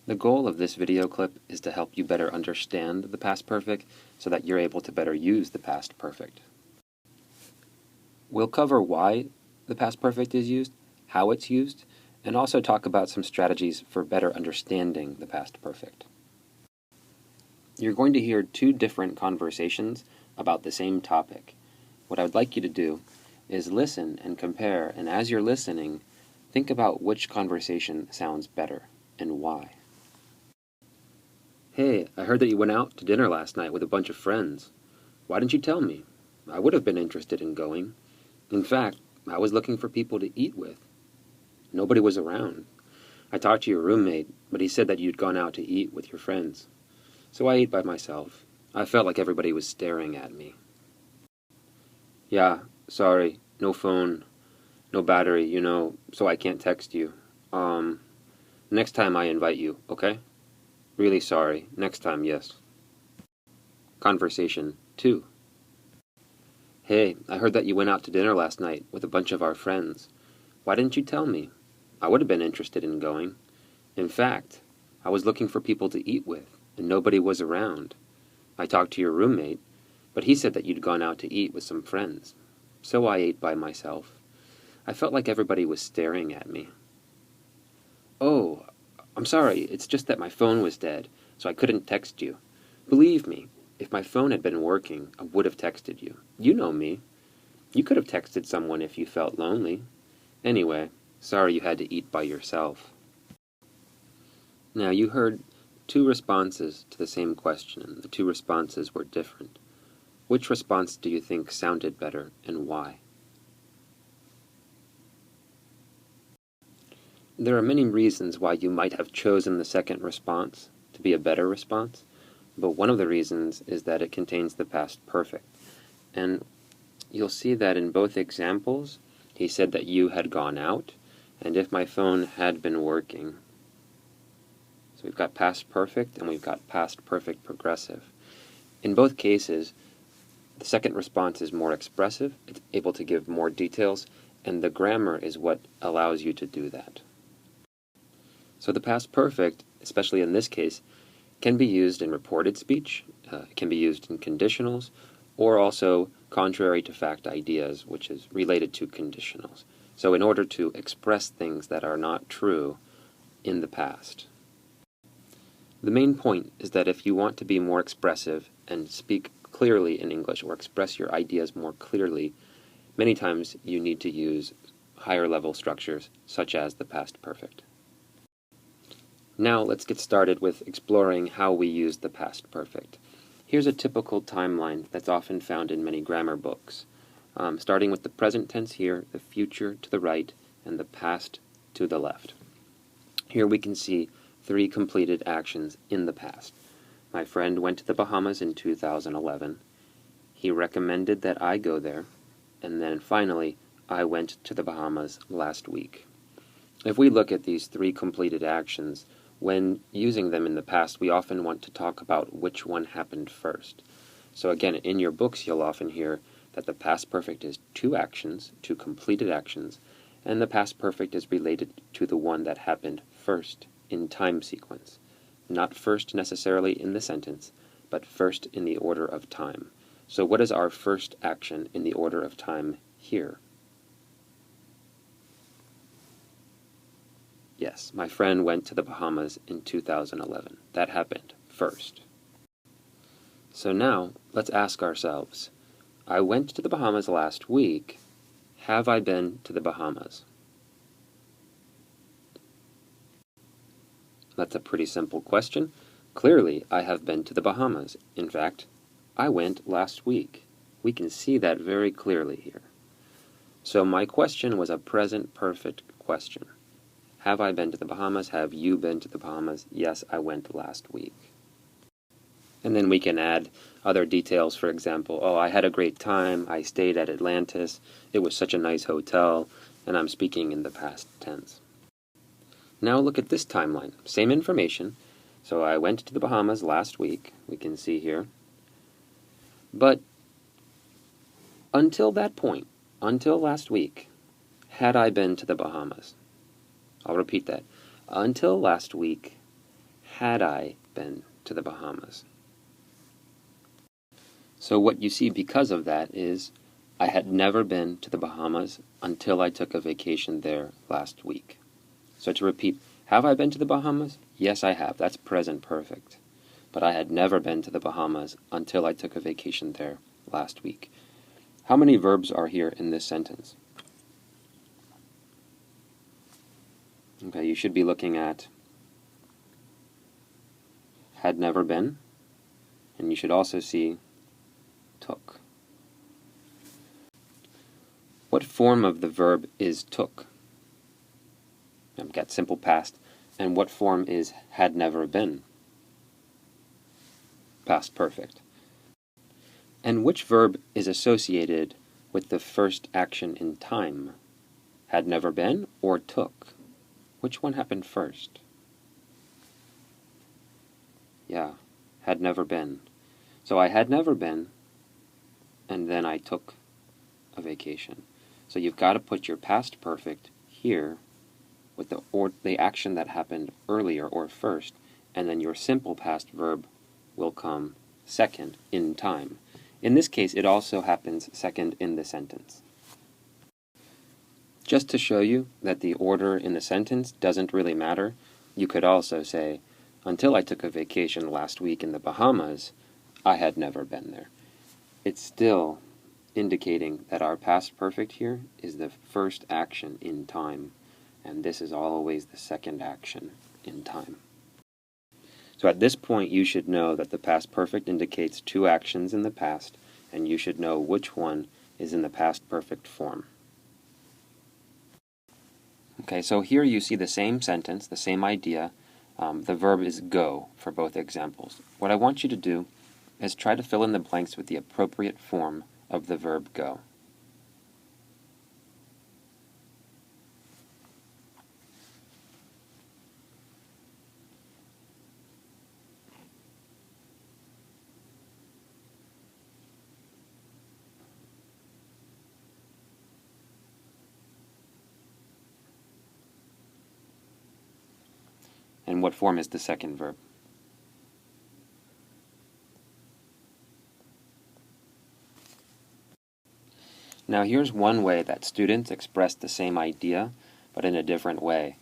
The goal of this video clip is to help you better understand the past perfect so that you're able to better use the past perfect. We'll cover why the past perfect is used, how it's used, and also talk about some strategies for better understanding the past perfect. You're going to hear two different conversations about the same topic. What I would like you to do is listen and compare, and as you're listening, think about which conversation sounds better and why. Hey, I heard that you went out to dinner last night with a bunch of friends. Why didn't you tell me? I would have been interested in going. In fact, I was looking for people to eat with. Nobody was around. I talked to your roommate, but he said that you'd gone out to eat with your friends. So I ate by myself. I felt like everybody was staring at me. Yeah, sorry, no phone, no battery, so I can't text you. Next time I invite you, okay? Really sorry. Next time, yes. Conversation 2. Hey, I heard that you went out to dinner last night with a bunch of our friends. Why didn't you tell me? I would have been interested in going. In fact, I was looking for people to eat with, and nobody was around. I talked to your roommate, but he said that you'd gone out to eat with some friends. So I ate by myself. I felt like everybody was staring at me. Oh, I'm sorry, it's just that my phone was dead, so I couldn't text you. Believe me, if my phone had been working, I would have texted you. You know me. You could have texted someone if you felt lonely. Anyway, sorry you had to eat by yourself. Now, you heard two responses to the same question, and the two responses were different. Which response do you think sounded better, and why? There are many reasons why you might have chosen the second response to be a better response, but one of the reasons is that it contains the past perfect. And you'll see that in both examples, he said that you had gone out, and if my phone had been working. So we've got past perfect, and we've got past perfect progressive. In both cases, the second response is more expressive, it's able to give more details, and the grammar is what allows you to do that. So the past perfect, especially in this case, can be used in reported speech, it can be used in conditionals, or also contrary to fact ideas, which is related to conditionals. So in order to express things that are not true in the past. The main point is that if you want to be more expressive and speak clearly in English or express your ideas more clearly, many times you need to use higher level structures such as the past perfect. Now let's get started with exploring how we use the past perfect. Here's a typical timeline that's often found in many grammar books. Starting with the present tense here, the future to the right, and the past to the left. Here we can see 3 completed actions in the past. My friend went to the Bahamas in 2011. He recommended that I go there. And then finally, I went to the Bahamas last week. If we look at these 3 completed actions, when using them in the past, we often want to talk about which one happened first. So again, in your books, you'll often hear that the past perfect is 2 actions, 2 completed actions, and the past perfect is related to the one that happened first in time sequence. Not first necessarily in the sentence, but first in the order of time. So what is our first action in the order of time here? Yes, my friend went to the Bahamas in 2011. That happened first. So now, let's ask ourselves, I went to the Bahamas last week. Have I been to the Bahamas? That's a pretty simple question. Clearly, I have been to the Bahamas. In fact, I went last week. We can see that very clearly here. So my question was a present perfect question. Have I been to the Bahamas? Have you been to the Bahamas? Yes, I went last week. And then we can add other details, for example, oh, I had a great time, I stayed at Atlantis, it was such a nice hotel, and I'm speaking in the past tense. Now look at this timeline. Same information. So I went to the Bahamas last week, we can see here. But until that point, until last week, had I been to the Bahamas? I'll repeat that. Until last week, had I been to the Bahamas. So what you see because of that is I had never been to the Bahamas until I took a vacation there last week. So to repeat, have I been to the Bahamas? Yes, I have. That's present perfect. But I had never been to the Bahamas until I took a vacation there last week. How many verbs are here in this sentence? Okay, you should be looking at had never been, and you should also see took. What form of the verb is took? I've got simple past. And what form is had never been? Past perfect. And which verb is associated with the first action in time? Had never been or took? Which one happened first? Yeah, had never been. So I had never been, and then I took a vacation. So you've got to put your past perfect here with the action that happened earlier or first, and then your simple past verb will come second in time. In this case, it also happens second in the sentence. Just to show you that the order in the sentence doesn't really matter, you could also say, until I took a vacation last week in the Bahamas, I had never been there. It's still indicating that our past perfect here is the first action in time, and this is always the second action in time. So at this point, you should know that the past perfect indicates two actions in the past, and you should know which one is in the past perfect form. Okay, so here you see the same sentence, the same idea. The verb is go for both examples. What I want you to do is try to fill in the blanks with the appropriate form of the verb go. And what form is the second verb? Now here's one way that students express the same idea, but in a different way.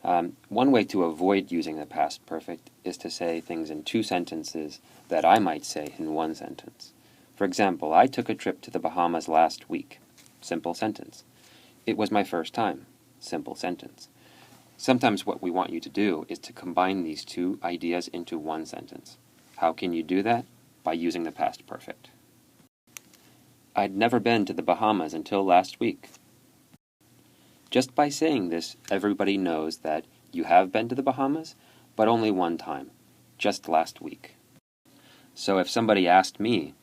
One way to avoid using the past perfect is to say things in two sentences that I might say in one sentence. For example, I took a trip to the Bahamas last week. Simple sentence. It was my first time. Simple sentence. Sometimes what we want you to do is to combine these two ideas into one sentence. How can you do that? By using the past perfect. I'd never been to the Bahamas until last week. Just by saying this, everybody knows that you have been to the Bahamas, but only one time, just last week. So if somebody asked me,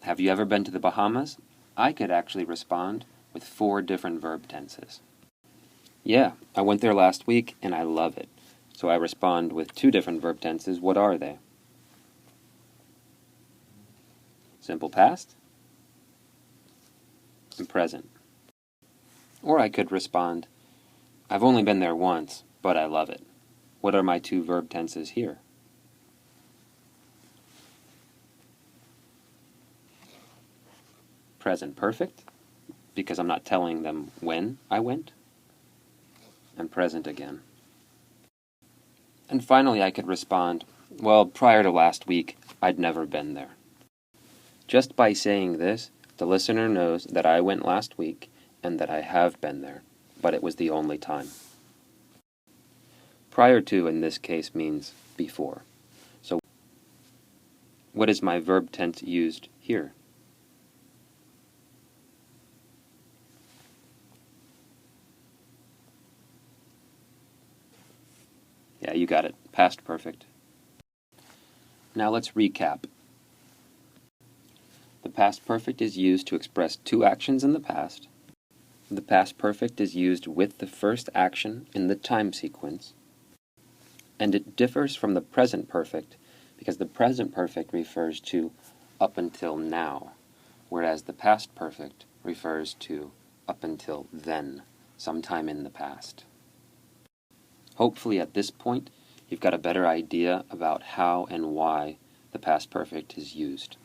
have you ever been to the Bahamas? I could actually respond with 4 different verb tenses. Yeah, I went there last week and I love it. So I respond with 2 different verb tenses. What are they? Simple past and present. Or I could respond, I've only been there once, but I love it. What are my 2 verb tenses here? Present perfect, because I'm not telling them when I went, and present again. And finally, I could respond, well, prior to last week, I'd never been there. Just by saying this, the listener knows that I went last week and that I have been there, but it was the only time. Prior to, in this case, means before. So, what is my verb tense used here? Yeah, you got it. Past perfect. Now let's recap. The past perfect is used to express 2 actions in the past. The past perfect is used with the first action in the time sequence. And it differs from the present perfect because the present perfect refers to up until now, whereas the past perfect refers to up until then, sometime in the past. Hopefully at this point, you've got a better idea about how and why the past perfect is used.